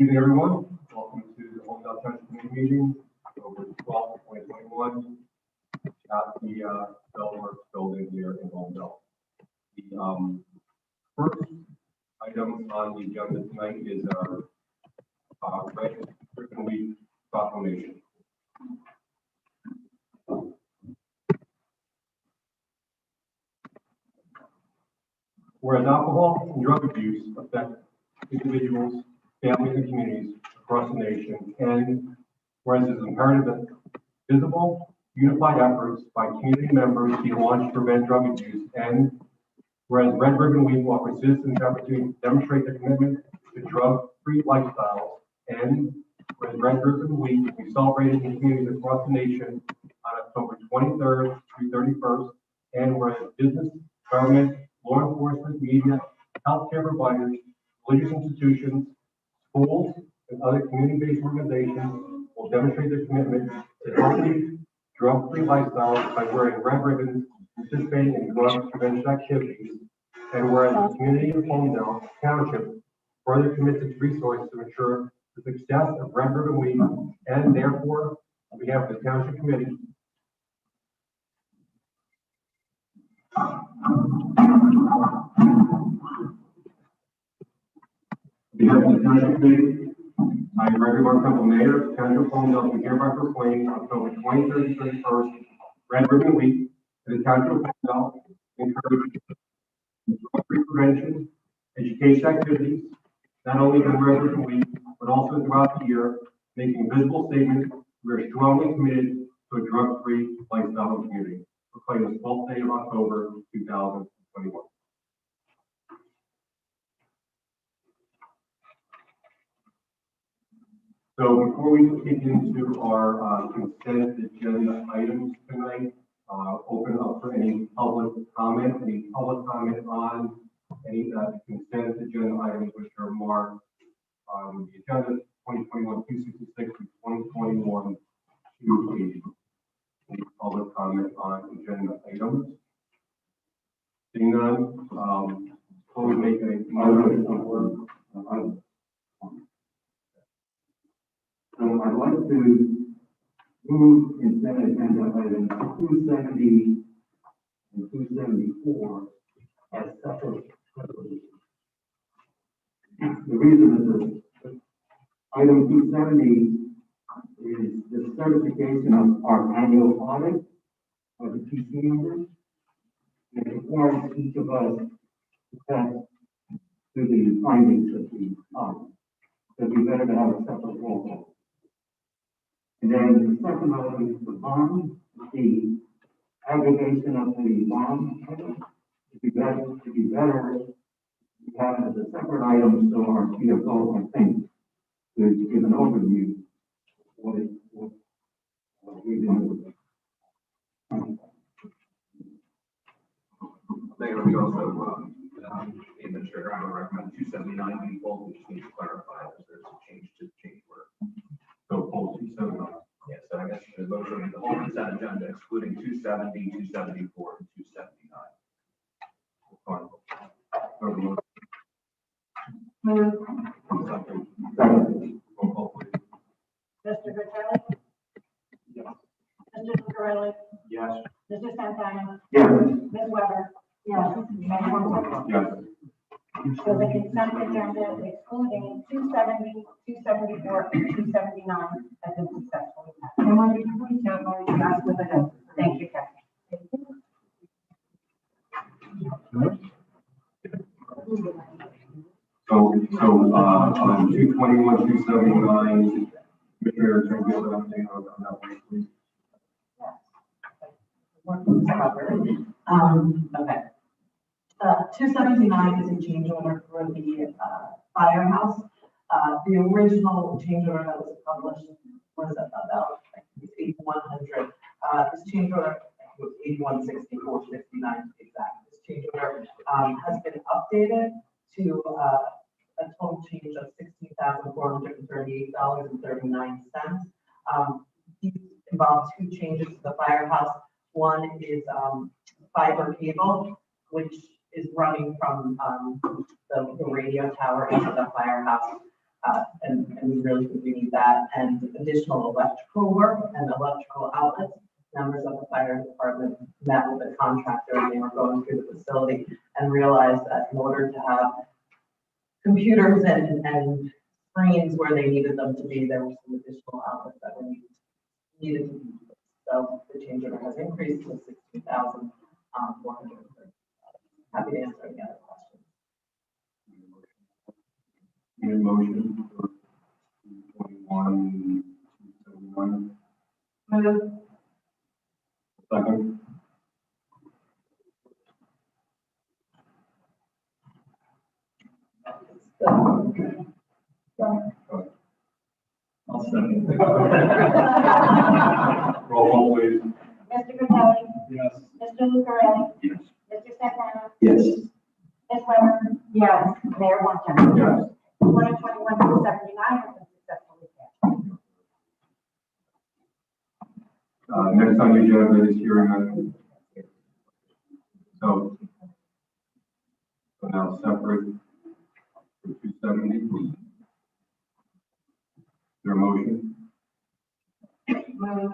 Evening, everyone. Welcome to the Holmdel Township Committee meeting, October 12th, 2021, at the Bellworks building here in Holmdel. The first item on the agenda tonight is our Red Ribbon Week proclamation. Whereas alcohol and drug abuse affect individuals, families, and communities across the nation, and whereas it is imperative that visible, unified efforts by community members be launched to prevent drug abuse, and whereas Red Ribbon Week offers citizens the opportunity to demonstrate their commitment to drug-free lifestyles, and whereas Red Ribbon Week will be celebrated in communities across the nation on October 23rd through 31st, and whereas business, government, law enforcement, media, healthcare providers, religious institutions, schools, and other community-based organizations will demonstrate their commitment to healthy, drug-free lifestyles by wearing red ribbons, participating in drug prevention activities, and whereas the community of Holmdel Township further commits its resources to ensure the success of Red Ribbon Week, and therefore, on behalf of the Township Committee, Township Committee, I, Gregory Mark Mayor, Township of Holmdel, hereby proclaim October 23rd and 31st, Red Ribbon Week, to the Township of Holmdel, encourage drug-free prevention, education activities, not only during Red Ribbon Week, but also throughout the year, making a visible statement we are strongly committed to a drug-free lifestyle and community. Proclaim this 12th day of October 2021. So before we get into our consent agenda items tonight, open up for any public comment on any consent agenda items which are marked on the agenda 2021-266 to 2021-280. Any public comment on agenda items? Seeing none, before we make a motion on So I'd like to move consent agenda items 270 and 274 as separate resolutions. The reason is that item 270 is the certification of our annual audit of the PC members. And it requires each of us to test to the findings of the audit. So we better to have a separate roll call. And then the second item is the bond, the aggregation of the bond. It'd be better to have it as a separate item so our CFO, I think, could give an overview of what we've been doing. Mayor, we also, the administrator, I would recommend 279 be pulled. We just need to clarify if there's a change to the change order. so pull 279. Yes, so I guess the motion, the whole consent agenda, excluding 270, 274, and 279. Fine. Roll call, please. Mr. Vitale? Yes. Mr. Chicarelli? Yes. Mr. Santana? Yes. Ms. Weber? Yes. Mayor Holmdel? Yes. So the consent agenda excluding 270, 274, and 279 has been successfully passed. And when you please have more ask for the note. Thank you, Kathy. So on 221, 279, Commissioner, can you give an update on that one, please? Okay. 279 is a change order for the firehouse. The original change order that was published was about 8,100. This change order was 8164.69 exact. This change order has been updated to a total change of $16,438.39. These involve two changes to the firehouse. One is fiber cable, which is running from the radio tower into the firehouse. And we really think we need that, and additional electrical work and electrical outlets. Members of the fire department met with the contractor and they were going through the facility and realized that in order to have computers and screens where they needed them to be, there were some additional outlets that were needed to be. So the change order has increased to $16,430. Happy to answer any other questions. Need a motion for 21, 271. Move. Second. I'll second. Roll call, please. Mr. Capelli. Yes. Mr. Lucarelli. Yes. Mr. Santana. Yes. Ms. Weber. Yes. Mayor Wonton. Yes. 2021-279 has been successfully passed. Next on the agenda is hearing. So now separate for 270. Is there a motion? Move.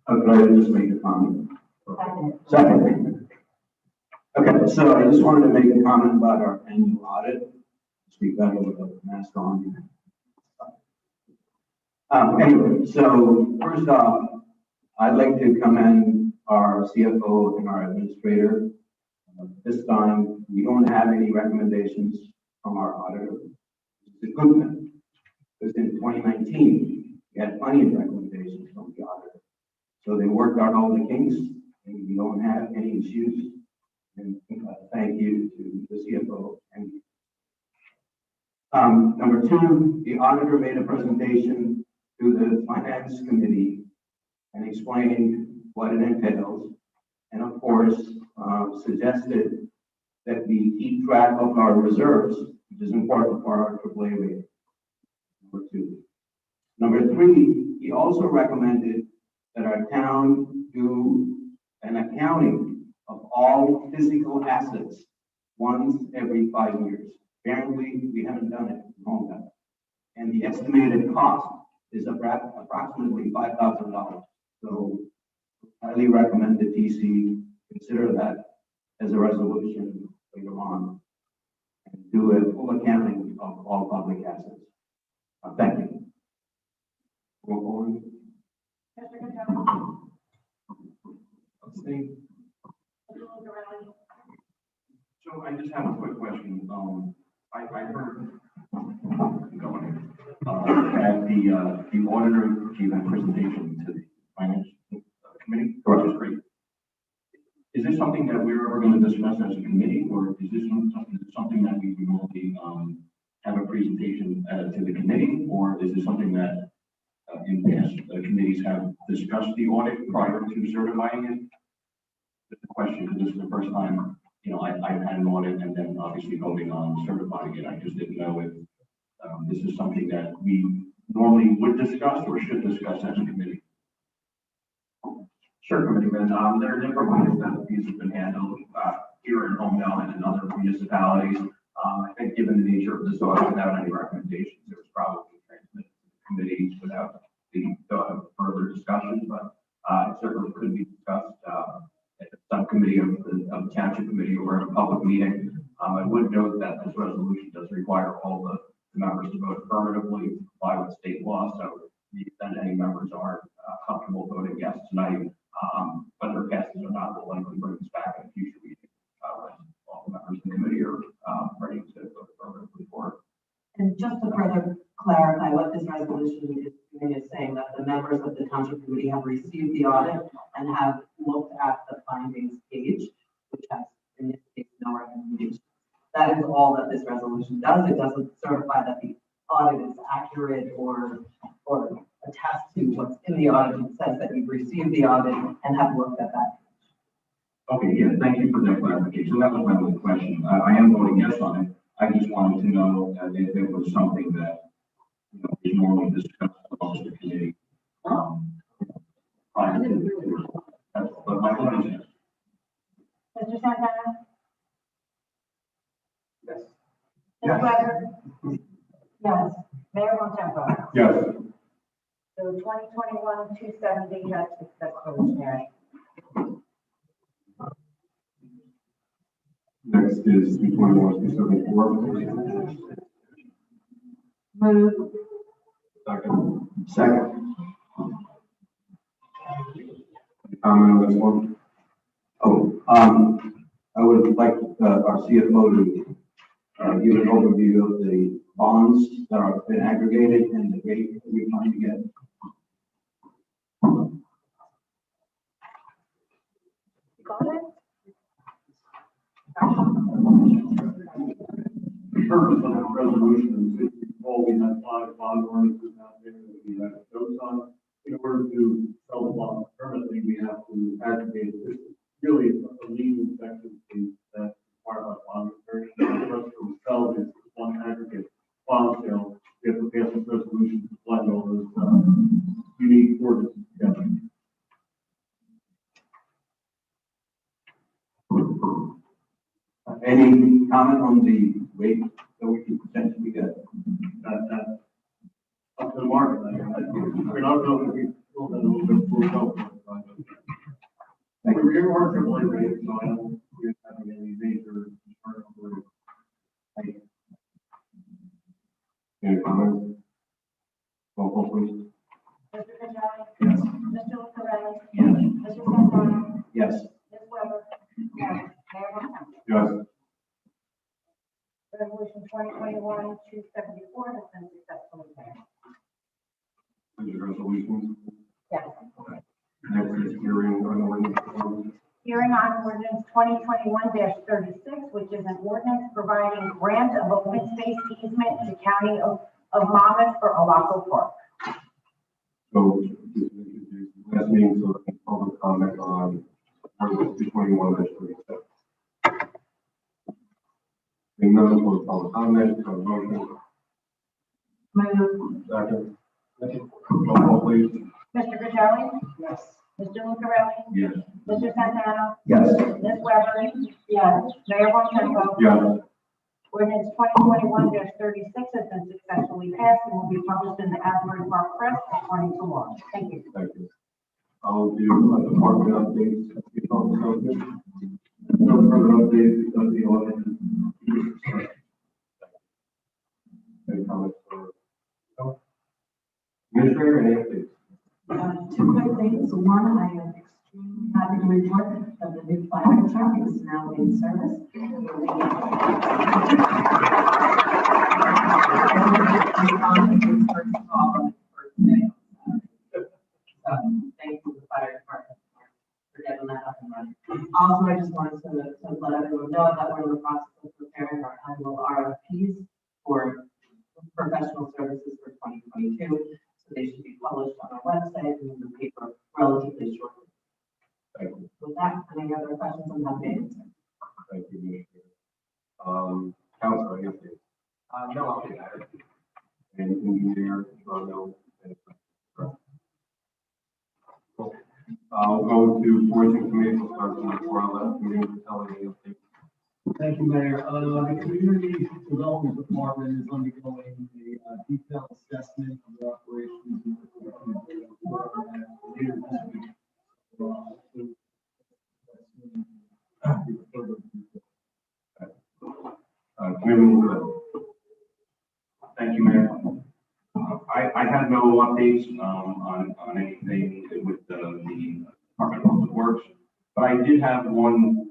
Could I just make a comment? Second. Second. Okay, so I just wanted to make a comment about our annual audit. Speak better with a mask on. Anyway, so first off, I'd like to commend our CFO and our administrator. This time, we don't have any recommendations from our auditor. It's a good thing, because in 2019, we had plenty of recommendations from the auditor. So they worked out all the kinks, and we don't have any issues. And thank you to the CFO. And number two, the auditor made a presentation to the finance committee and explained what it entails. And of course, suggested that we keep track of our reserves, which is important for our AAA rating. Number two. Number three, he also recommended that our town do an accounting of all physical assets once every 5 years. Apparently, we haven't done it in Holmdel. And the estimated cost is approximately $5,000. So highly recommend the TC consider that as a resolution later on and do a full accounting of all public assets. Thank you. Roll call. Mr. Capelli. Abstain. Mr. Lucarelli. So I just have a quick question. I heard that the auditor gave a presentation to the finance committee, which is great. Is this something that we're ever going to discuss as a committee, or is this something that we would normally have a presentation to the committee, or is this something that in past committees have discussed the audit prior to certifying it? Just a question, because this is the first time, I've had an audit and then obviously voting on certifying it. I just didn't know if this is something that we normally would discuss or should discuss as a committee. Sure, Committeeman. There are different ways that these have been handled here in Holmdel and in other municipalities. I think given the nature of this audit, without any recommendations, it was probably transmitted to the committee without the further discussion, but it certainly could be discussed at the subcommittee of the township committee or in a public meeting. I would note that this resolution does require all the members to vote affirmatively to comply with state law. So to the extent any members aren't comfortable voting yes tonight, whether it passes or not, will likely bring this back in a future meeting when all the members of the committee are ready to vote affirmatively for it. And just to further clarify what this resolution is doing is saying that the members of the township committee have received the audit and have looked at the findings page, which has in this case no recommendations. That is all that this resolution does. It doesn't certify that the audit is accurate or attest to what's in the audit. It says that you've received the audit and have looked at that. Okay, yeah, thank you for that clarification. That was my only question. I am voting yes on it. I just wanted to know if it was something that is normally discussed amongst the committee. Prior to but my vote is yes. Mr. Santana. Yes. Ms. Weber. Yes. Mayor Montempo. Yes. So 2021-270 has successfully carried. Next is 221-274. Move. Second. Second. Comment on this one? Oh, I would like, our CFO to, give an overview of the bonds that have been aggregated and the rate that we're trying to get. The purpose of the resolution is to recall we had 5 bond ordinances out there that we had votes on. In order to sell the bonds permanently, we have to aggregate this. Is really a legal section that's part of our bond research. For us to sell this one aggregate bond sale, we have to pass this resolution to blend all those unique ordinances together. Any comment on the rate that we can potentially get? That's up to the market. We're not going to be a little bit more. We're market rate, so I don't see us having any major concern over it. Any comments? Roll call, please. Mr. Gonzalez. Yes. Mr. Lucarelli. Yes. Mr. Santana. Yes. Ms. Weber. Yes. Mayor Montempo. Yes. Resolution 2021-274 has been successfully carried. These are resolutions. Yes. Next is hearing on ordinance. Hearing on ordinance 2021-36, which is an ordinance providing grant of open space easement to County of Monmouth for Alaco Park. So, this is introduced last meeting, so the public comment on ordinance 221-36. Being none, for public comment, for motion. Move. Second. Roll call, please. Mr. Gonzalez. Yes. Mr. Lucarelli. Yes. Mr. Santana. Yes. Ms. Weber. Yes. Mayor Montempo. Yes. Ordinance 2021-36 has been successfully passed and will be published in the Asbury Park Press according to law. Thank you. Thank you. I'll do a department updates. No further updates because the audit is. Any comments for Administrator, any updates? Two quick things. One, I am extremely happy to report that the new fire truck is now in service. Thank you to the fire department for getting that up and running. Also, I just wanted to let everyone know that we're in the process of preparing our annual RFPs for professional services for 2022. So they should be published on our website and in the paper relatively shortly. Thank you. With that, any other questions on that page? Thank you, Administrator. Council, any updates? No, I'll do that. And engineer, no. Cool. I'll go to boards and committees. We'll start from the floor. I'll let committee tell any updates. Thank you, Mayor. The Community Development Department is undergoing a detailed assessment of their operations. Committee, Thank you, Mayor. I have no updates on anything with the Department of Public Works, but I did have one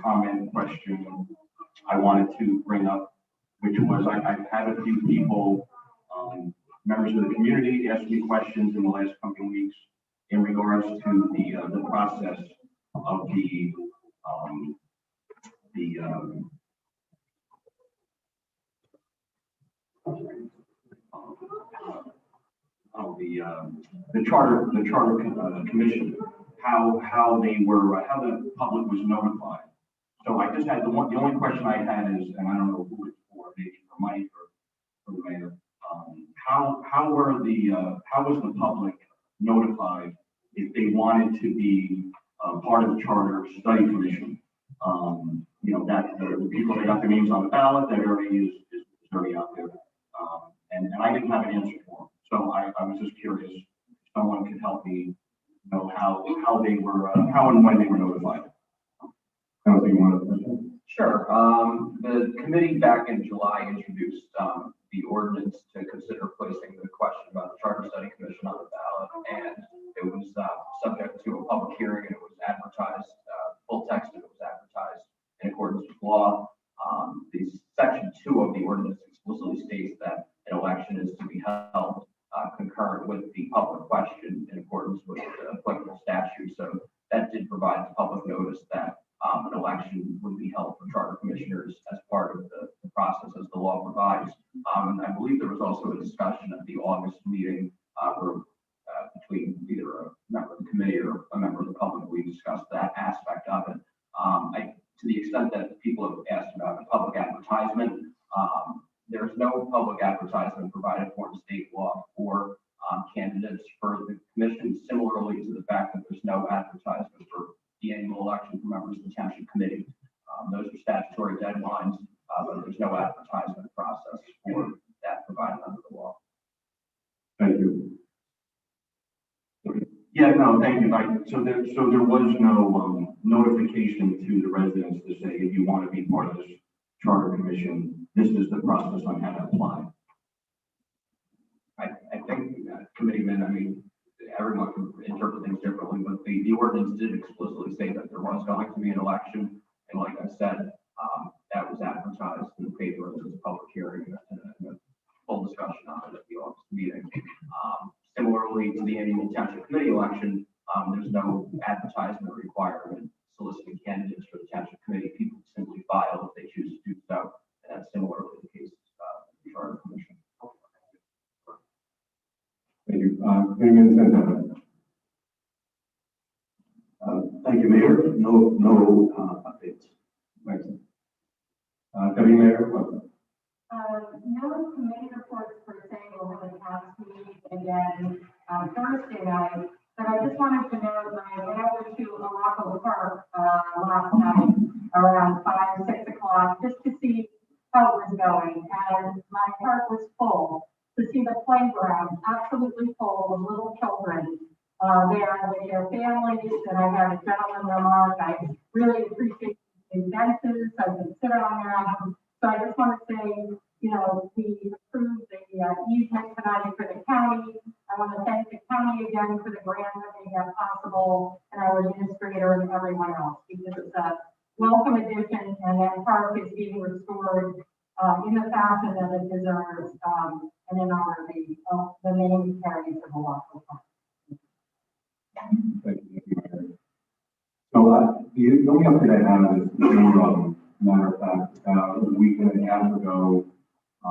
comment question I wanted to bring up, which was I've had a few people, members of the community, ask me questions in the last couple of weeks in regards to the process of the charter commission, how the public was notified. So I just had the only question I had is, and I don't know who it's for, maybe for Mike or for the mayor, how was the public notified if they wanted to be part of the charter study commission? That the people that got their names on the ballot, that already is already out there. and I didn't have an answer for them. So I was just curious, if someone could help me know how they were, how and when they were notified. I don't think you want to. Sure. The committee back in July introduced the ordinance to consider placing the question about the Charter Study Commission on the ballot. And it was subject to a public hearing, and it was advertised, full text, and it was advertised in accordance with law. The section 2 of the ordinance explicitly states that an election is to be held concurrent with the public question in accordance with the applicable statute. So that did provide the public notice that an election would be held for charter commissioners as part of the process as the law provides. And I believe there was also a discussion at the August meeting between either a member of the committee or a member of the public. We discussed that aspect of it. To the extent that people have asked about the public advertisement, there's no public advertisement provided for in state law for candidates for the commission, similarly to the fact that there's no advertisement for the annual election for members of the township committee. Those are statutory deadlines, but there's no advertisement process for that provided under the law. Thank you. Yeah, no, thank you. So there was no notification to the residents to say, if you want to be part of this charter commission, this is the process on how to apply. I think committeemen, I mean, everyone can interpret things differently, but the ordinance did explicitly say that there was going to be an election. And like I said, that was advertised in the paper. There was a public hearing and a full discussion on it at the August meeting. Similarly to the annual township committee election, there's no advertisement requirement soliciting candidates for the township committee. People simply file if they choose to do so. And that's similarly the case with the charter commission. Thank you. Committeeman Santana. Thank you, Mayor. No updates. Thanks. Deputy Mayor. No committee reports per se over the past week again Thursday night, but I just wanted to note that I went over to Alaco Park last night around 5, 6 o'clock just to see how it was going, and my park was full. To see the playground absolutely full of little children there with their families, and I had a gentleman remark, I really appreciate the benches, I can sit on them. So I just want to say, you know, we approved the easement tonight for the county. I want to thank the county again for the grant that made that possible, and our administrator and everyone else, because it's a welcome addition, and that park is being restored in the fashion that it deserves, and in honor of the main charities of the local park. Thank you. So the only update I have is matter of fact, a week and a half ago, I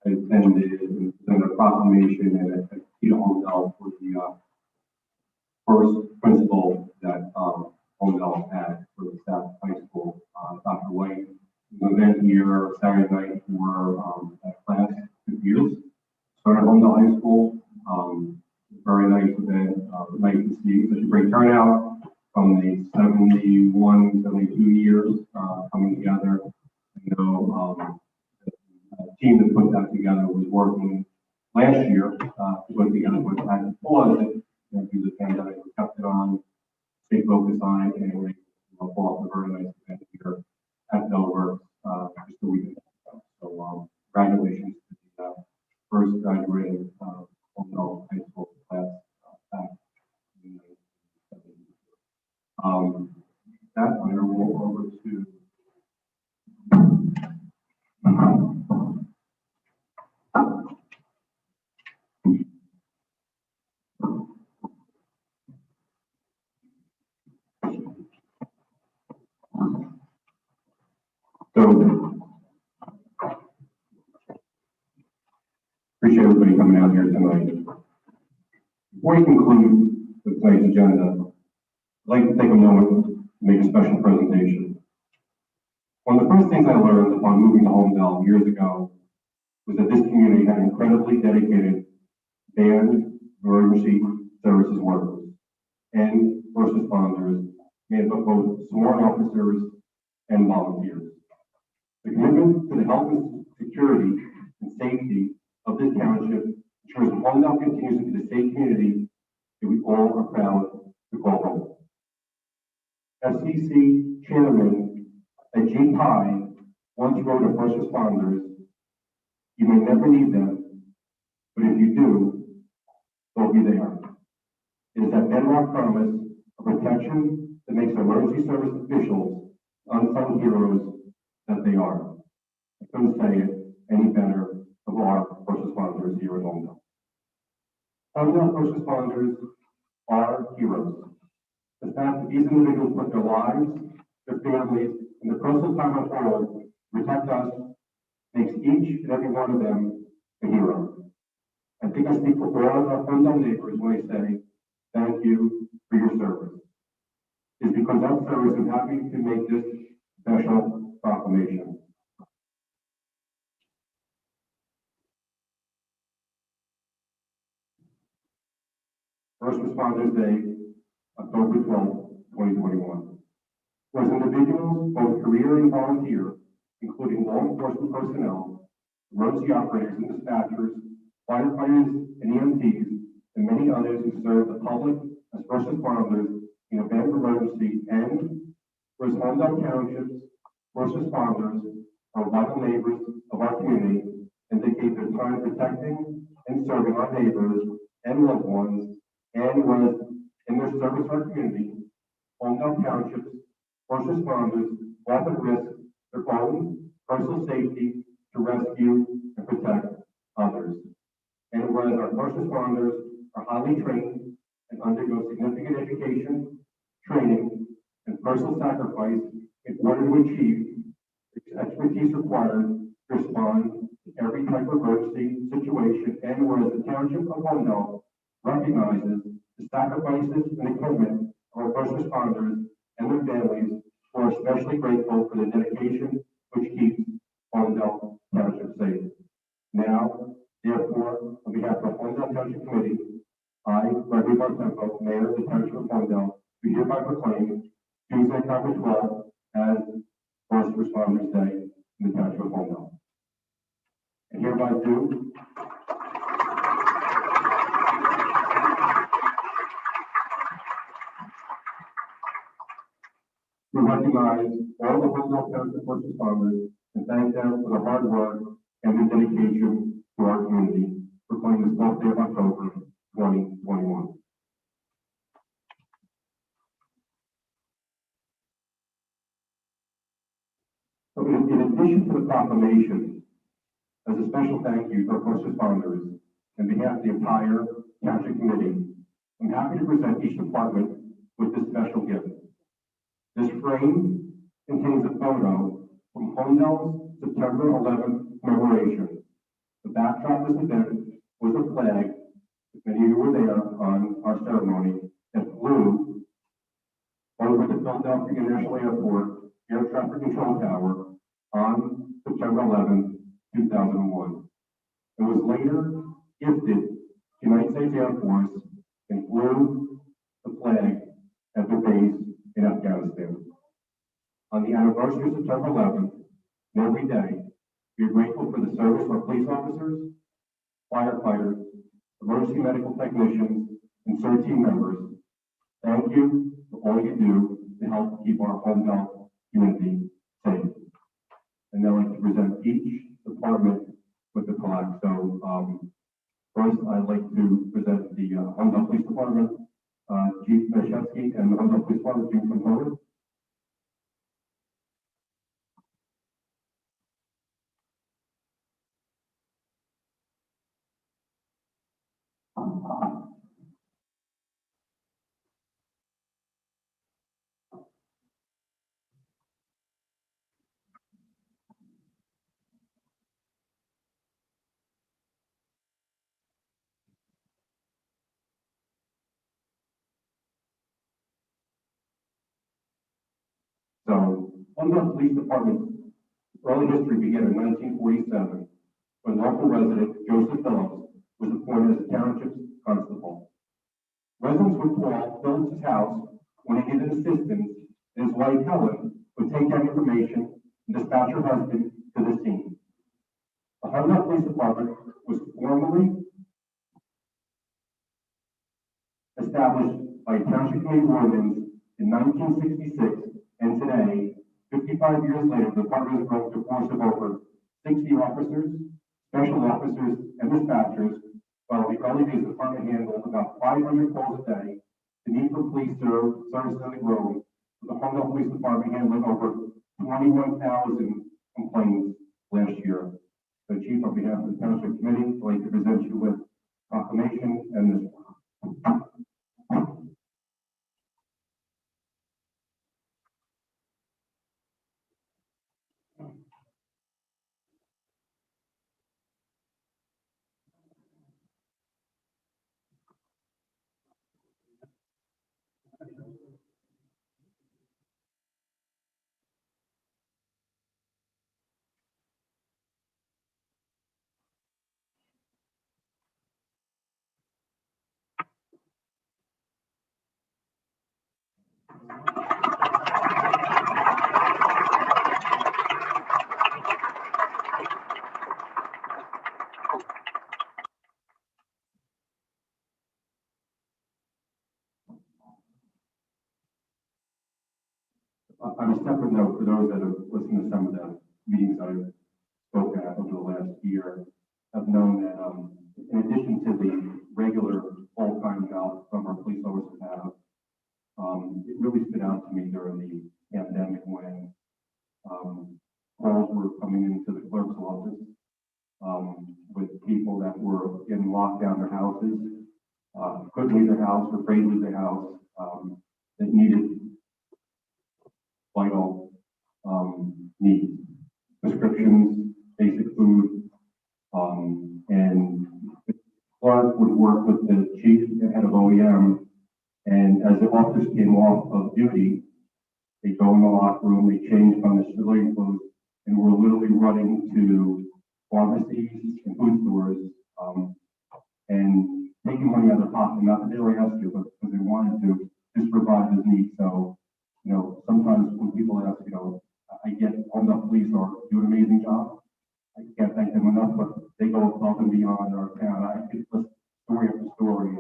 attended and presented a proclamation at Holmdel for the first principal that Holmdel had for the staff high school, Dr. White. An event here Saturday night for that class, 2 years. Started at Holmdel High School. Very nice event, nice to see such a great turnout from the 71, 72 years coming together. You know, the team that put that together was working last year to put together what had to pause it due to the pandemic. We kept it on, stay focused on it, and we pull off a very nice event here at Dover just a week ago. So congratulations to the first graduating Holmdel High School class back in the 70s. That I'm going to roll over to appreciate everybody coming out here tonight. Before we conclude with tonight's agenda, I'd like to take a moment to make a special presentation. One of the first things I learned upon moving to Holmdel years ago was that this community had incredibly dedicated band, emergency services workers, and first responders made up of both sworn officers and volunteers. The commitment to the health and security and safety of this township ensures Holmdel continues to be the safe community that we all are proud to call home. FCC Chairman Ajit Pai once wrote of first responders, "You may never need them, but if you do, they'll be there." It is that bedrock promise of protection that makes emergency service officials unsung heroes that they are. I couldn't say it any better of our first responders here at Holmdel. Holmdel first responders are heroes. The fact that these individuals put their lives, their families, and their personal time on hold to protect us makes each and every one of them a hero. I think I speak for all of our Holmdel neighbors when I say thank you for your service. It's because of that service I'm happy to make this special proclamation. First Responders Day, October 12, 2021. Was individuals, both career and volunteer, including law enforcement personnel, emergency operators and dispatchers, firefighters and EMTs, and many others who serve the public as first responders in event of emergency, and whereas Holmdel Township's first responders are vital neighbors of our community and dedicate their time protecting and serving our neighbors and loved ones, and was in their service to our community, Holmdel Township's first responders often risk their own personal safety to rescue and protect others. And whereas our first responders are highly trained and undergo significant education, training, and personal sacrifice in order to achieve the expertise required to respond to every type of emergency situation, and whereas the Township of Holmdel recognizes the sacrifices and equipment of our first responders and their families, who are especially grateful for the dedication which keeps Holmdel Township safe. Now, therefore, on behalf of the Holmdel Township Committee, I, Gregory Bartempo, Mayor of the Township of Holmdel, do hereby proclaim Tuesday, October 12th as First Responders Day in the Township of Holmdel. And hereby do we recognize all the Holmdel Township first responders and thank them for the hard work and their dedication to our community. Proclaim this 12th day of October, 2021. So in addition to the proclamation, as a special thank you to our first responders, on behalf of the entire Township Committee, I'm happy to present each department with this special gift. This frame contains a photo from Holmdel's September 11th commemoration. The backdrop of this event was a flag, if many of you were there on our ceremony, that flew over the Philadelphia International Airport Air Traffic Control Tower on September 11th, 2001. It was later gifted to the United States Air Force and flew the flag at their base in Afghanistan. On the anniversary of September 11th, and every day, we are grateful for the service of our police officers, firefighters, emergency medical technicians, and CERT team members. Thank you for all you do to help keep our Holmdel community safe. And now I'd like to present each department with the plaque. So first, I'd like to present the Holmdel Police Department, Chief Mashevsky, and the Holmdel Police Department, Chief Component. So, Holmdel Police Department's early history began in 1947 when local resident Joseph Phillips was appointed as the township's constable. Residents would call Phillips' house when he needed assistance, and his wife Helen would take that information and dispatch her husband to the scene. The Holmdel Police Department was formally established by Township Committee ordinance in 1966, and today, 55 years later, the department has grown to a force of over 60 officers, special officers, and dispatchers, while the early days the department handled about 500 calls a day. The need for police services has grown, with the Holmdel Police Department handling over 21,000 complaints last year. So, Chief, on behalf of the Township Committee, I'd like to present you with proclamation and this one. On a separate note, for those that have listened to some of the meetings I spoke at over the last year, have known that in addition to the regular full-time jobs some of our police officers have, it really stood out to me during the pandemic when calls were coming into the clerk's office with people that were getting locked down their houses, couldn't leave their house, were afraid to leave their house, that needed vital needs, prescriptions, basic food, and Clark would work with the chief and head of OEM, and as the officers came off of duty, they go in the locker room, they change from the civilian clothes, and we're literally running to pharmacies and food stores, and taking money out of their pocket, not that they were asked to, but because they wanted to, just provide those needs. So, you know, sometimes when people ask, you know, I get Holmdel Police are do an amazing job. I can't thank them enough, but they go above and beyond our town. I could list story after story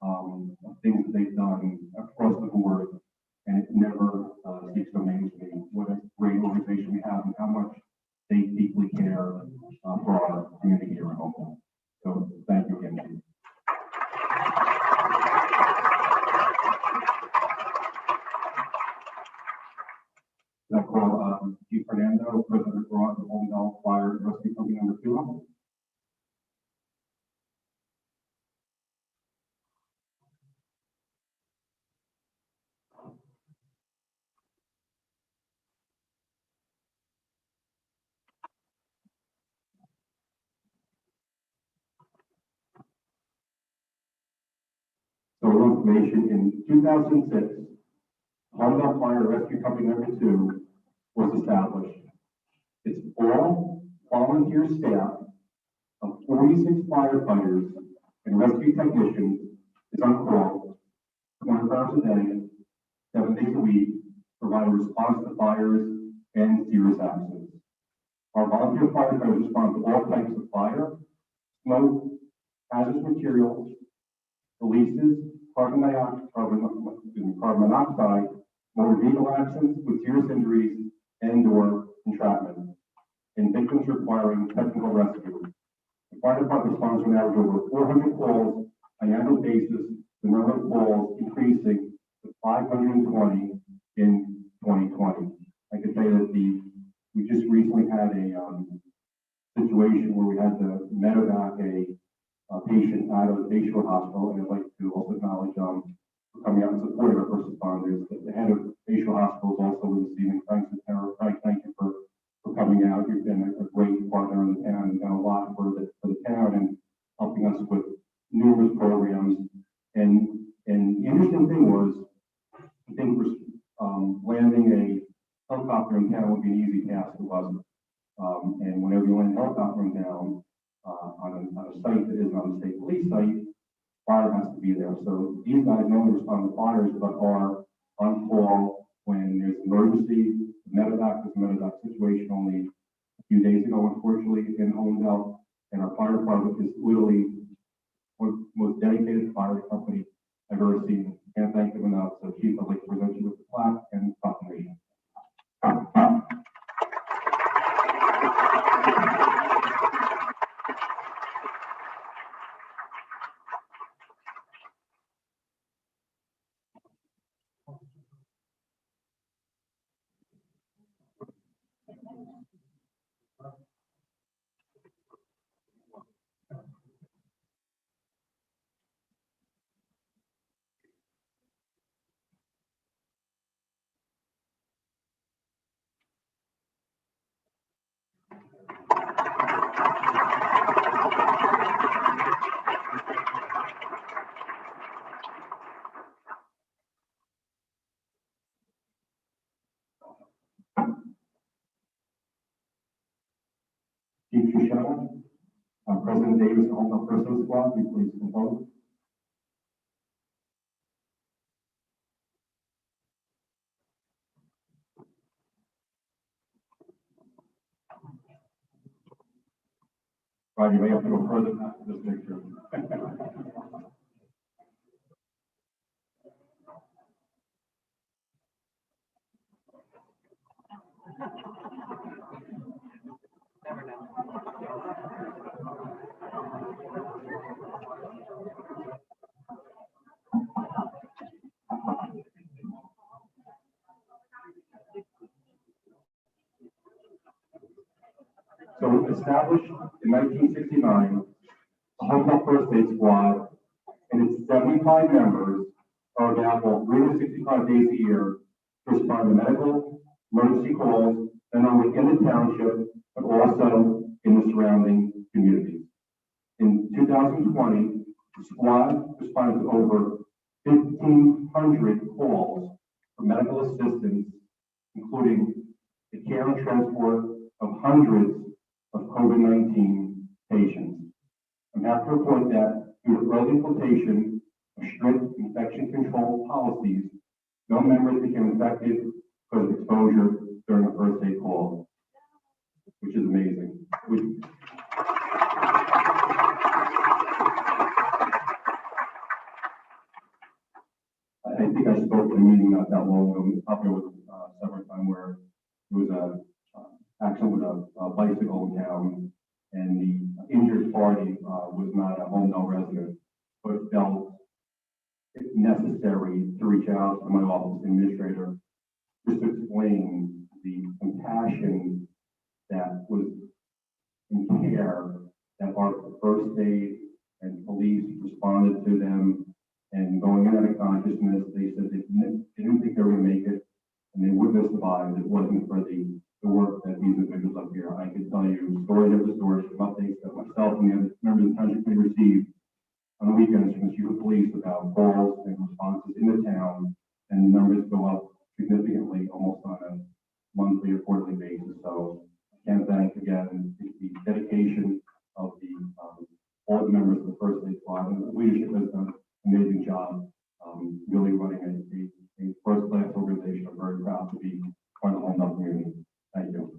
of things that they've done across the board, and it never ceases to amaze me what a great organization we have and how much they deeply care for our community here in Holmdel. So thank you again, Chief. I call Chief Fernando, President of the Holmdel Fire and Rescue Company number 2. So information in 2006, Holmdel Fire and Rescue Company number 2 was established. It's all volunteer staff of 46 firefighters and rescue technicians is on call 24 hours a day, 7 days a week, providing response to fires and serious accidents. Our volunteer firefighters respond to all types of fire, smoke, hazardous materials, releases, carbon monoxide, motor vehicle accidents with serious injuries and/or entrapment, and victims requiring technical rescue. The fire department responds to an average of over 400 calls on an annual basis, the number of calls increasing to 520 in 2020. I can say that we just recently had a situation where we had to medevac a patient out of the Bayshore Hospital, and I'd like to also acknowledge for coming out and supporting our first responders. The head of Bayshore Hospital is also with us this evening, Frank Santero. Frank, thank you for coming out. You've been a great partner in the town and done a lot for the town and helping us with numerous programs. And the interesting thing was, I think landing a helicopter in town would be an easy task. It wasn't. And whenever you land a helicopter in town, on a site that isn't on the state police site, fire has to be there. So these guys not only respond to fires, but are on call when there's an emergency. The medevac was a medevac situation only a few days ago, unfortunately, in Holmdel. And our fire department is literally one of the most dedicated fire company I've ever seen. Can't thank them enough. So Chief, I'd like to present you with the plaque and proclamation. Chief Shoshana, President Davis, Holmdel Township Squad, will you please come forward? Rod, you may have to go further after this picture. So established in 1969, the Holmdel First Aid Squad and its 75 members are available 365 days a year to respond to medical emergency calls, not only in the township, but also in the surrounding communities. In 2020, the squad responded to over 1,500 calls for medical assistance, including the care and transport of hundreds of COVID-19 patients. I'm happy to report that due to early implementation of strict infection control policies, no members became infected because of exposure during a first aid call, which is amazing. I think I spoke in a meeting not that long ago, probably was several times where there was a accident with a bicycle in town, and the injured party was not a Holmdel resident, but felt it necessary to reach out to my office administrator just to explain the compassion that was in care that our first aid and police responded to them, and going in out of consciousness, they said they didn't think they were going to make it, and they wouldn't have survived if it wasn't for the work that these individuals up here. I can tell you story after story from updates that myself and the other members of the township committee received on the weekends from the chief of police about calls and responses in the town, and the numbers go up significantly almost on a monthly or quarterly basis. So I can't thank again the dedication of all the members of the first aid squad, and the leadership has done an amazing job really running a first-class organization. I'm very proud to be part of the Holmdel community. Thank you.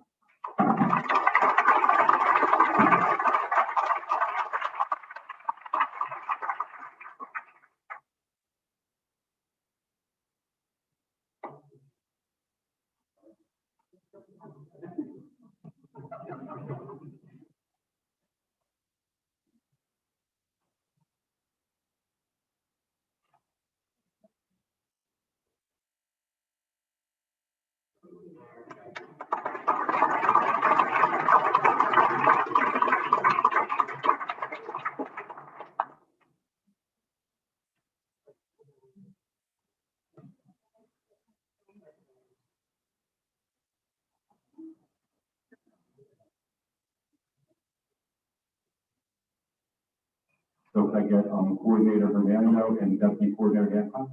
So can I get Coordinator Hernando and Deputy Coordinator Hancock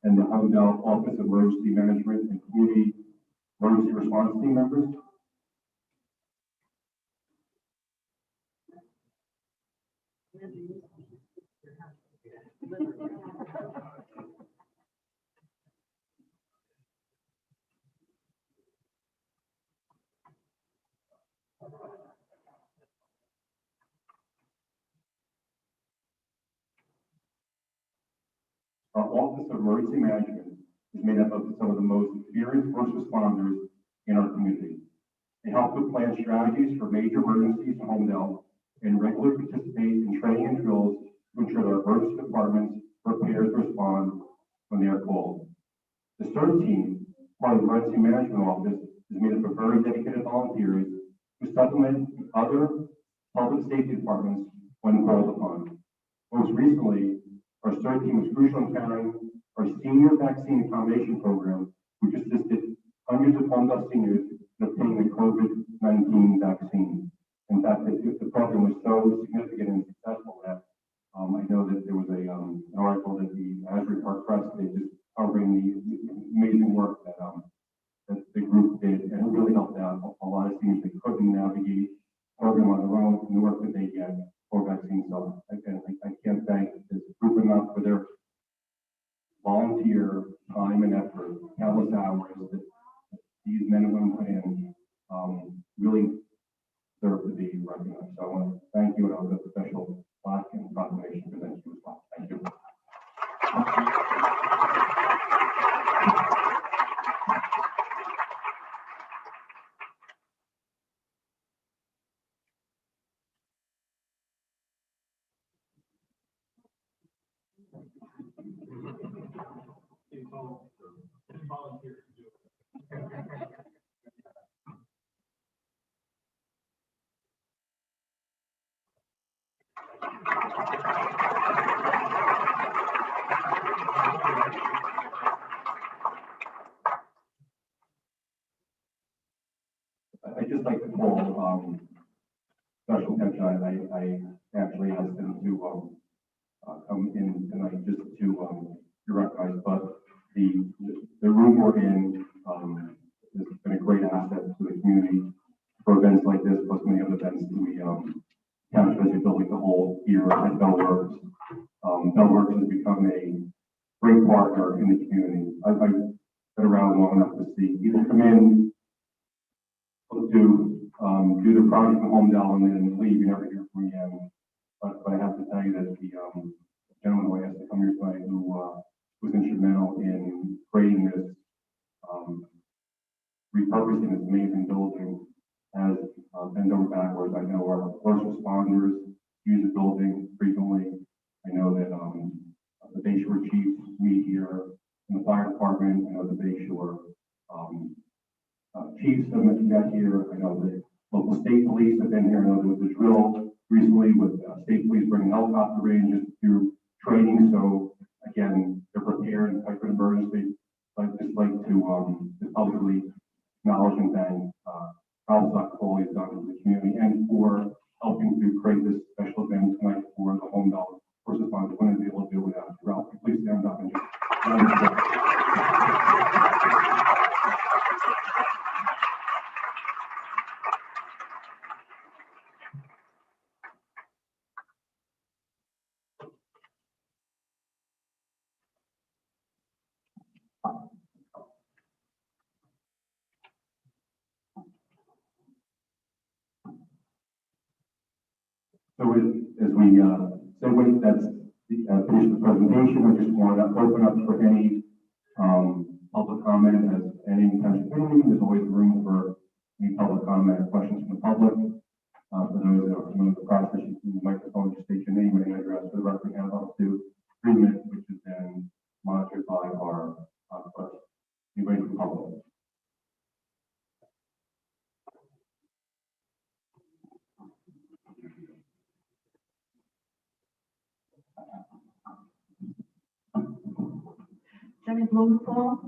and the Holmdel Office of Emergency Management and Community Emergency Response Team members? Office of Emergency Management is made up of some of the most experienced first responders in our community. They help to plan strategies for major emergencies in Holmdel and regularly participate in training and drills to ensure that our emergency departments are prepared to respond when they are called. The CERT team, part of the Emergency Management Office, is made up of very dedicated volunteers who supplement other public safety departments when called upon. Most recently, our CERT team was crucial in carrying our senior vaccine accommodation program, which assisted hundreds of Holmdel seniors in obtaining the COVID-19 vaccine. In fact, the program was so significant and successful that I know that there was an article that the Asbury Park Press did just covering the amazing work that the group did, and it really helped out a lot of seniors that couldn't navigate the program on their own and the work that they get for vaccines. So again, I can't thank this group enough for their volunteer time and effort, countless hours that these men and women put in, really deserve to be recognized. So I want to thank you, and I'll give a special plaque and proclamation for them as well. Thank you. I'd just like to call special attention. I actually asked them to come in tonight just to be recognized, but the room we're in has been a great asset to the community for events like this, plus many other events that we Township has the ability to hold here at Bellworks. Bellworks has become a great partner in the community. I've been around long enough to see people come in to do the project in Holmdel and then leave. You never hear from again. But I have to tell you that the gentleman who I asked to come here tonight, who was instrumental in creating this, repurposing this amazing building, has bent over backwards. I know our first responders use the building frequently. I know that the Bay Shore chiefs meet here in the fire department. I know the Bay Shore chiefs have met here. I know the local state police have been here. I know there was a drill recently with state police bringing helicopter ranges to do training. So again, they're prepared in type of emergency. I'd just like to publicly acknowledge and thank all he's done for the community and for helping to create this special event tonight for the Holmdel first responders. Wouldn't be able to do it without you. Ralph, please stand up and just. So as we segue, that's finish the presentation. I just want to open up for any public comment. As any township meeting, there's always room for any public comment or questions from the public. For those that are familiar with the process, you can use the microphone, just state your name and address for the record. We have up to 3 minutes, which is then monitored by our clerk. Anybody from the public? Jenny Blumenthal,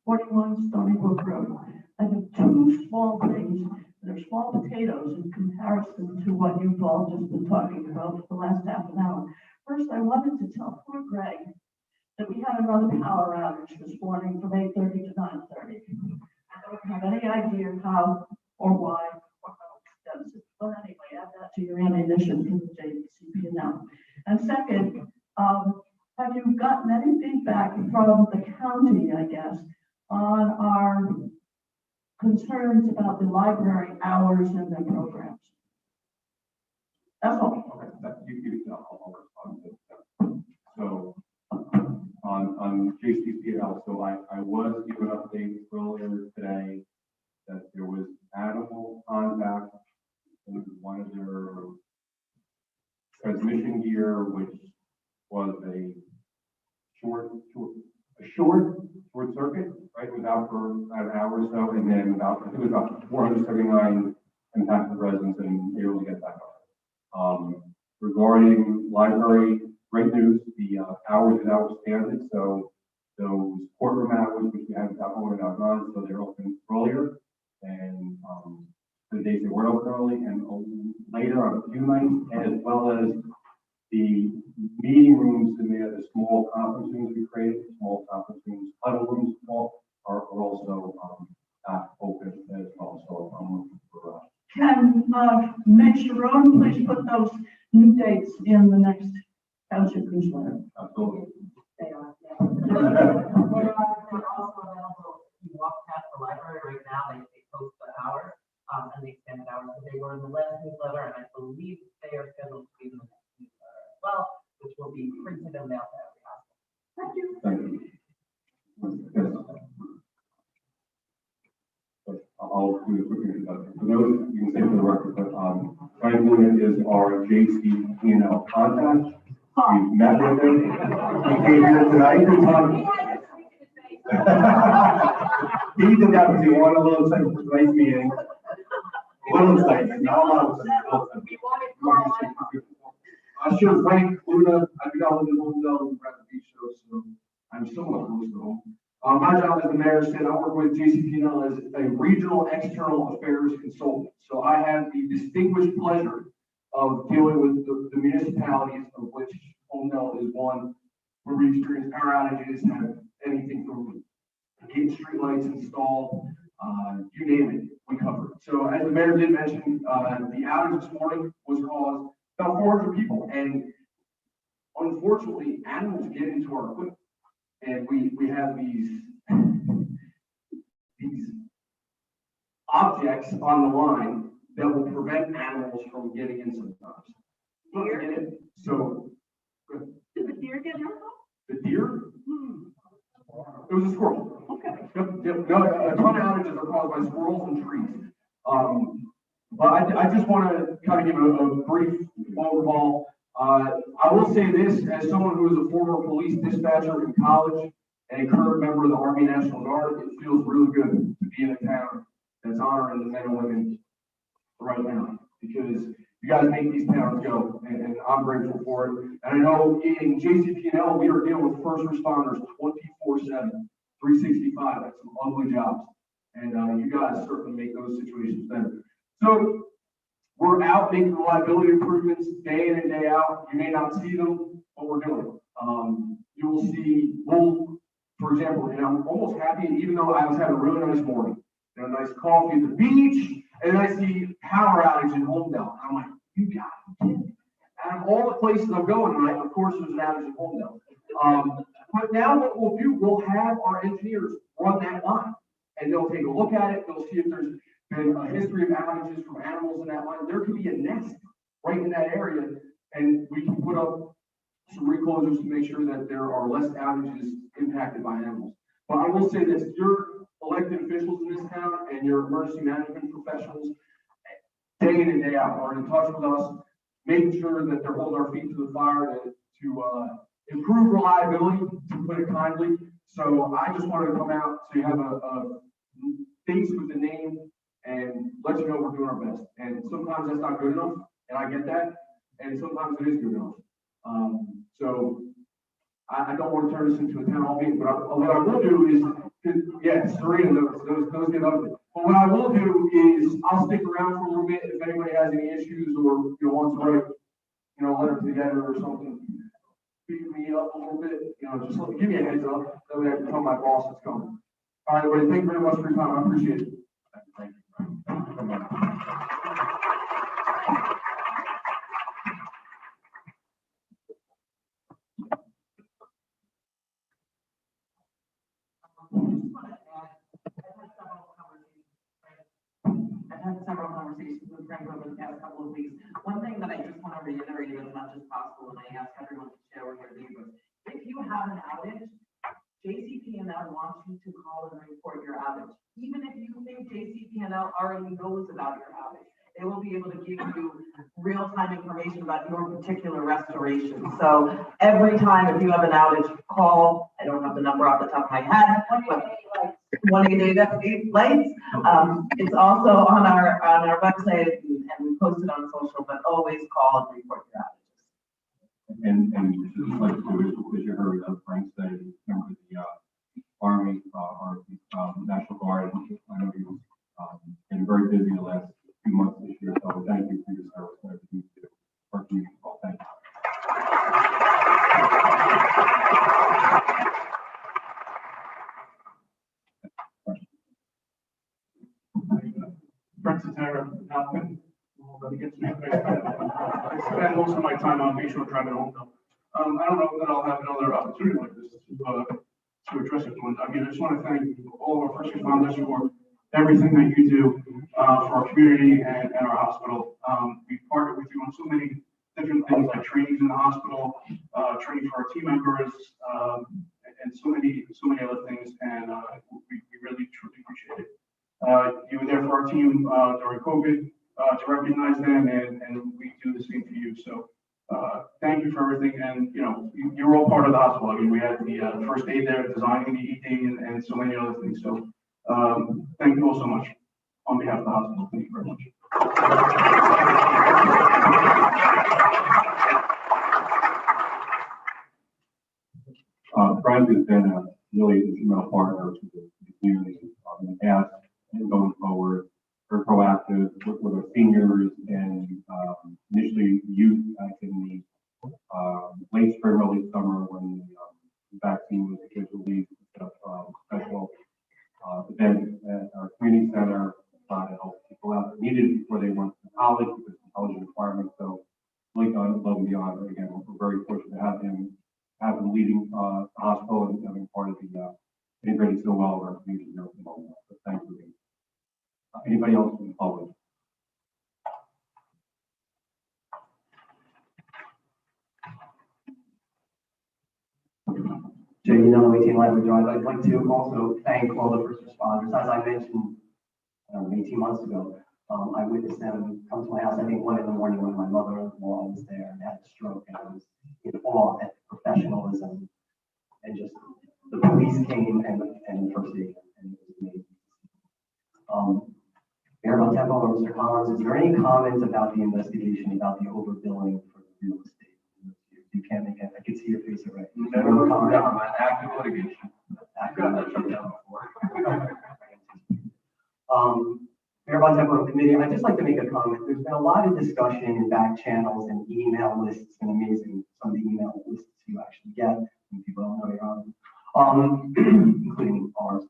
41 Stony Brook Road. I have two small things that are small potatoes in comparison to what you've all just been talking about for the last half an hour. First, I wanted to tell poor Greg that we had another power outage this morning from 8:30 to 9:30. I don't have any idea how or why or how extensive, but anyway, add that to your ammunition for the JCP now. And second, have you gotten any feedback from the county, I guess, on our concerns about the library hours and their programs? That's all. Okay, I'll respond to that. So on JCPL. So I was given an update earlier today that there was animal contact with one of their transmission gear, which was a short circuit, right? It was out for about an hour or so, and then I think it was about 479 impacted residents, and they were able to get back on. Regarding library, great news, the hours are now expanded, so those courtroom hours, which we haven't got on, so they're open earlier, and the days they weren't open early, and later on a few nights, as well as the meeting rooms in there, the small conference rooms we created, small conference rooms, huddle rooms, are also open as well. So I'm looking for. Can, Mitch Jerome, please put those new dates in the next township newsletter? Absolutely. They are, yeah. They're also available, if you walk past the library right now, they post the hours, and the extended hours, so they were in the last newsletter, and I believe they are scheduled to be in the next newsletter as well, which will be printed and mailed to every hospital. Thank you. Thank you. Yes. I'll do a quick introduction. For those, you can say for the record, but Frank Luna is our JC contact. We met with him. He came here tonight. He did that because he wanted a little excitement for tonight's meeting. A little excitement, not a lot of excitement. Sure, Frank Luna, I've been out with the Holmdel Show, so I'm somewhat close to home. My job, as the mayor said, I work with JCPL as a regional external affairs consultant. So I have the distinguished pleasure of dealing with the municipalities, of which Holmdel is one, where we experience power outages, have anything from getting streetlights installed, you name it, we cover it. So as the mayor did mention, the outage this morning was caused about 400 people, and unfortunately, animals get into our equipment. And we have these objects on the line that will prevent animals from getting in sometimes. Deer? So, Did the deer get hurt? the deer? It was a squirrel. Okay. Yep. No, a ton of outages are caused by squirrels and trees. But I just want to kind of give a brief overhaul. I will say this, as someone who was a former police dispatcher in college and a current member of the Army National Guard, it feels really good to be in a town that's honoring the men and women right now, because you guys make these towns go, and I'm grateful for it. And I know in JCPL, we are dealing with first responders 24/7, 365. That's some ugly jobs. And you guys certainly make those situations better. So we're out making reliability improvements day in and day out. You may not see them, but we're doing it. You will see, for example, and I'm almost happy, even though I was having a really nice morning, a nice coffee at the beach, and I see power outage in Holmdel. I'm like, you got it. Out of all the places I'm going, right, of course there's an outage in Holmdel. But now what we'll do, we'll have our engineers run that line, and they'll take a look at it. They'll see if there's been a history of outages from animals in that line. There could be a nest right in that area, and we can put up some reclosers to make sure that there are less outages impacted by animals. But I will say this, your elected officials in this town and your emergency management professionals, day in and day out, are in touch with us, making sure that they're holding our feet to the fire to improve reliability, to put it kindly. So I just wanted to come out to have a face with the name and let you know we're doing our best. And sometimes that's not good enough, and I get that. And sometimes it is good enough. So I don't want to turn this into a town hall meeting, but what I will do is, yeah, Serena, those get ugly. But what I will do is I'll stick around for a little bit if anybody has any issues or wants to write, letter together or something. Beat me up a little bit, just give me a heads up. That way I can tell my boss it's coming. All right, everybody, thank you very much for your time. I appreciate it. Thank you. I've had several conversations with Frank over the past couple of weeks. One thing that I just want to reiterate as much as possible, and I ask everyone to share with their neighbors, if you have an outage, JCP&L wants you to call and report your outage. Even if you think JCP&L already knows about your outage, they will be able to give you real-time information about your particular restoration. So every time if you have an outage, call. I don't have the number off the top of my head, but 1-888 lights. It's also on our website and we post it on social, but always call and report your outages. And just like to, as you heard Frank say, member of the Army or National Guard, I know you've been very busy the last few months this year, so thank you for your service and everything you do. Working with you all. Thank you. Frank Satara, Alvin. I spend most of my time on Bayshore Drive at Holmdel. I don't know that I'll have another opportunity like this to address it. Again, I just want to thank all of our first responders for everything that you do for our community and our hospital. We partner with you on so many different things like trainings in the hospital, training for our team members, and so many other things. And we really truly appreciate it. You were there for our team during COVID to recognize them, and we do the same for you. So thank you for everything. And you know, you're all part of the hospital. I mean, we had the first aid there, designing the ED, and so many other things. So thank you all so much on behalf of the hospital. Thank you very much. Frank has been a really instrumental partner to the community in the past and going forward. Very proactive with our seniors and initially youth back in the late spring, early summer when the vaccine was officially special event at our community center to help people out that needed it before they went to college because of college requirements. So really gone above and beyond. But again, we're very fortunate to have him leading the hospital and having part of the integrating so well with our community here at the moment. So thank you. Anybody else in the public? Jamie, 18 Library Drive. I'd like to also thank all the first responders. As I mentioned 18 months ago, I witnessed them come to my house, I think 1 a.m. when my mother-in-law was there and had a stroke, and I was in awe at the professionalism and just the police came and the first aid, and it was amazing. Mayor Montempo or Mr. Collins, is there any comments about the investigation about the overbilling for the real estate? You can't make it. I can see your face already. Never come down. Active litigation. I've got that shut down before. Mayor Montempo committee, I'd just like to make a comment. There's been a lot of discussion in back channels and email lists, and amazing some of the email lists you actually get, and people don't know you're on, including ours,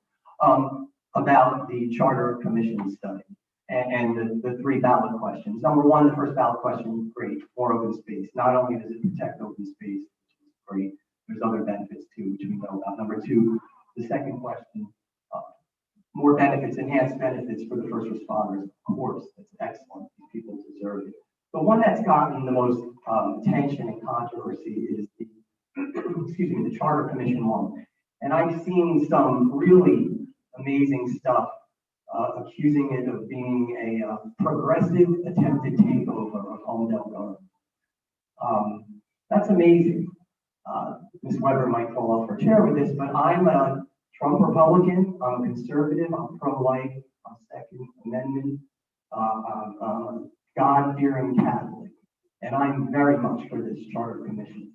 about the Charter Commission study. And the 3 ballot questions. Number 1, the first ballot question, great, more open space. Not only does it protect open space, which is great, there's other benefits too, which we know about. Number 2, the second question, more benefits, enhanced benefits for the first responders. Of course, that's excellent. These people deserve it. The one that's gotten the most attention and controversy is the, the Charter Commission one. And I've seen some really amazing stuff accusing it of being a progressive attempted takeover of Holmdel government. That's amazing. Ms. Weber might fall off her chair with this, but I'm a Trump Republican, I'm a conservative, I'm pro-life, I'm Second Amendment, God-fearing Catholic, and I'm very much for this Charter Commission.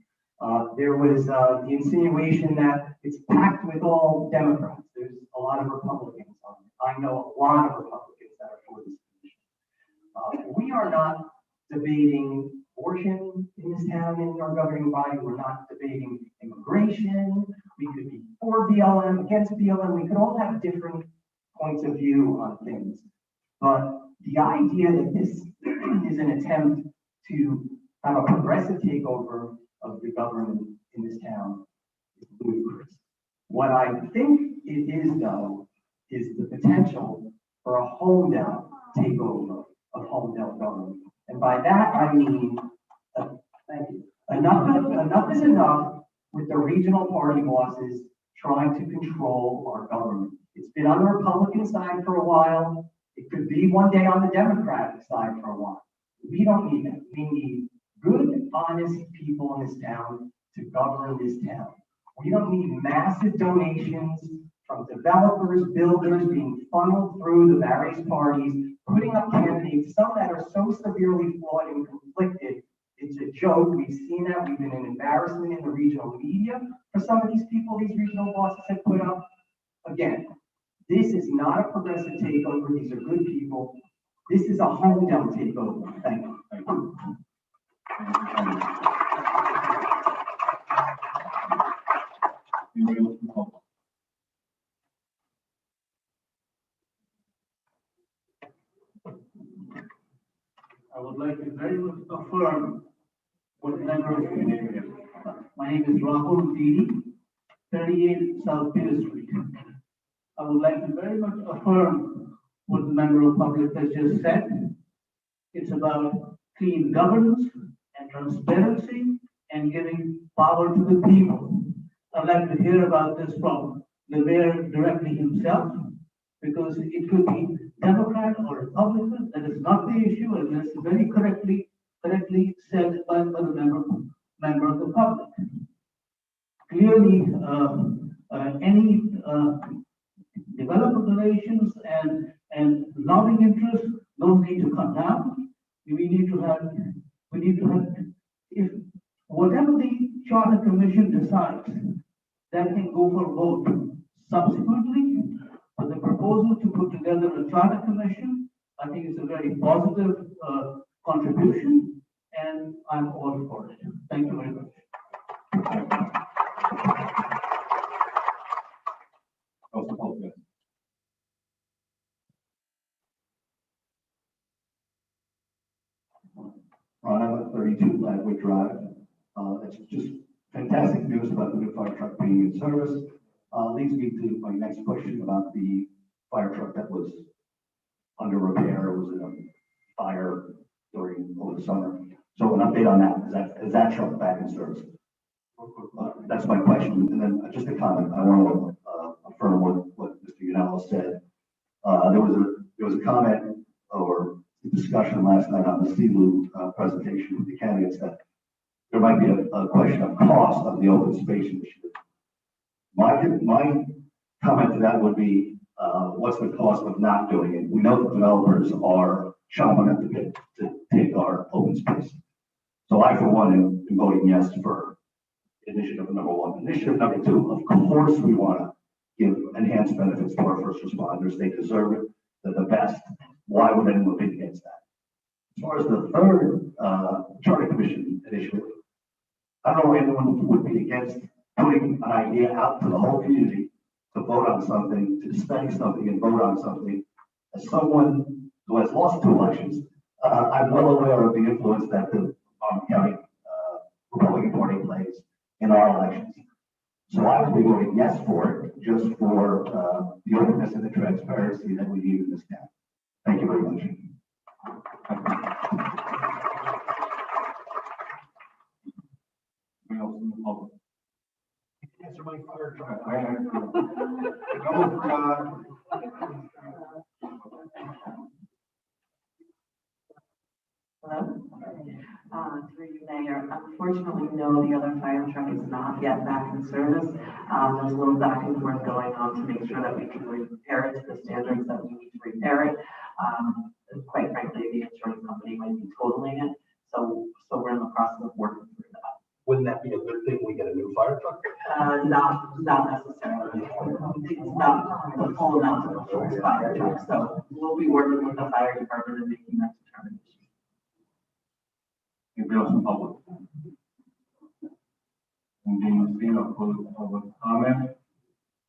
There was the insinuation that it's packed with all Democrats. There's a lot of Republicans on it. I know a lot of Republicans that are for this commission. We are not debating abortion in this town in our governing body. We're not debating immigration. We could be for BLM, against BLM. We could all have different points of view on things. But the idea that this is an attempt to have a progressive takeover of the government in this town is ludicrous. What I think it is, though, is the potential for a Holmdel takeover of Holmdel government. And by that, I mean, thank you. Enough is enough with the regional party bosses trying to control our government. It's been on the Republican side for a while. It could be one day on the Democratic side for a while. We don't need that. We need good, honest people in this town to govern this town. We don't need massive donations from developers, builders being funneled through the various parties, putting up candidates, some that are so severely flawed and conflicted. It's a joke. We've seen that. We've been an embarrassment in the regional media for some of these people these regional bosses have put up. Again, this is not a progressive takeover. These are good people. This is a Holmdel takeover. Thank you. Thank you. Anybody else from the public? I would like to very much affirm what member of your name is. My name is Rahul Didi, 38 South Peter Street. I would like to very much affirm what the member of public has just said. It's about clean governance and transparency and giving power to the people. I'd like to hear about this from the mayor directly himself, because it could be Democrat or Republican. That is not the issue, and that's very correctly said by the member of the public. Clearly, any developer relations and lobbying interests, those need to come down. We need to have, if whatever the Charter Commission decides, that can go for vote subsequently. But the proposal to put together a Charter Commission, I think is a very positive contribution, and I'm all for it. Thank you very much. Ron, I'm at 32 Ladwood Drive. It's just fantastic news about the new fire truck being in service. Leads me to my next question about the fire truck that was under repair. It was in a fire over the summer. So an update on that. Is that truck back in service? That's my question. And then just a comment. I want to affirm what Mr. Yanello said. There was a comment or discussion last night on the CLU presentation with the candidates that there might be a question of cost of the open space initiative. My comment to that would be, what's the cost of not doing it? We know the developers are chomping at the bit to take our open space. So I, for one, am voting yes for initiative number one. Initiative number two, of course, we want to give enhanced benefits to our first responders. They deserve it. They're the best. Why would anyone be against that? As far as the third Charter Commission initiative, I don't know if anyone would be against putting an idea out to the whole community to vote on something, to study something and vote on something. As someone who has lost 2 elections, I'm well aware of the influence that the County Republican Party plays in our elections. So I would be voting yes for it, just for the openness and the transparency that we need in this town. Thank you very much. Answer my fire truck. Hello? Through you, Mayor. Unfortunately, no, the other fire truck is not yet back in service. There's a little back and forth going on to make sure that we can repair it to the standards that we need to repair it. Quite frankly, the insurance company might be totaling it. So we're in the process of working through that. Wouldn't that be a good thing? We get a new fire truck? Not necessarily. It's not the full amount of the full fire truck. So we'll be working with the fire department and making that determination. Anybody else in public? And being seen up for public comment.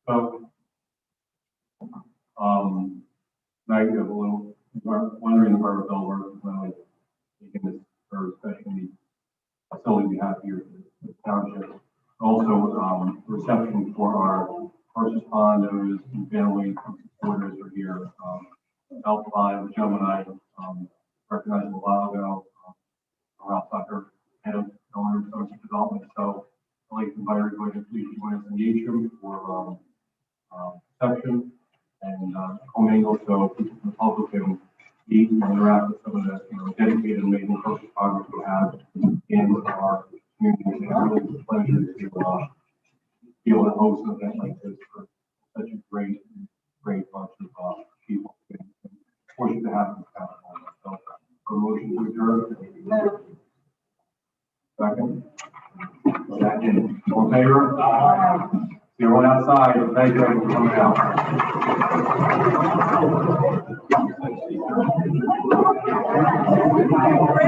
So, now you have a little wondering where our bill works when like taking this for especially facility we have here in the township. Also, reception for our first responders and family supporters are here. Alpine, the gentleman I recognized a while ago. Ralph Tucker, head of Township Development. So I'd like to invite everybody and commingle so the public can meet and interact with some of the, dedicated, amazing social progress we have in our community. And it's really a pleasure to be able to host an event like this for such a great bunch of people. And fortunate to have this kind of so, promotion to adjourn. Second. Second. All in favor? Aye. See everyone outside. Thank you for coming out.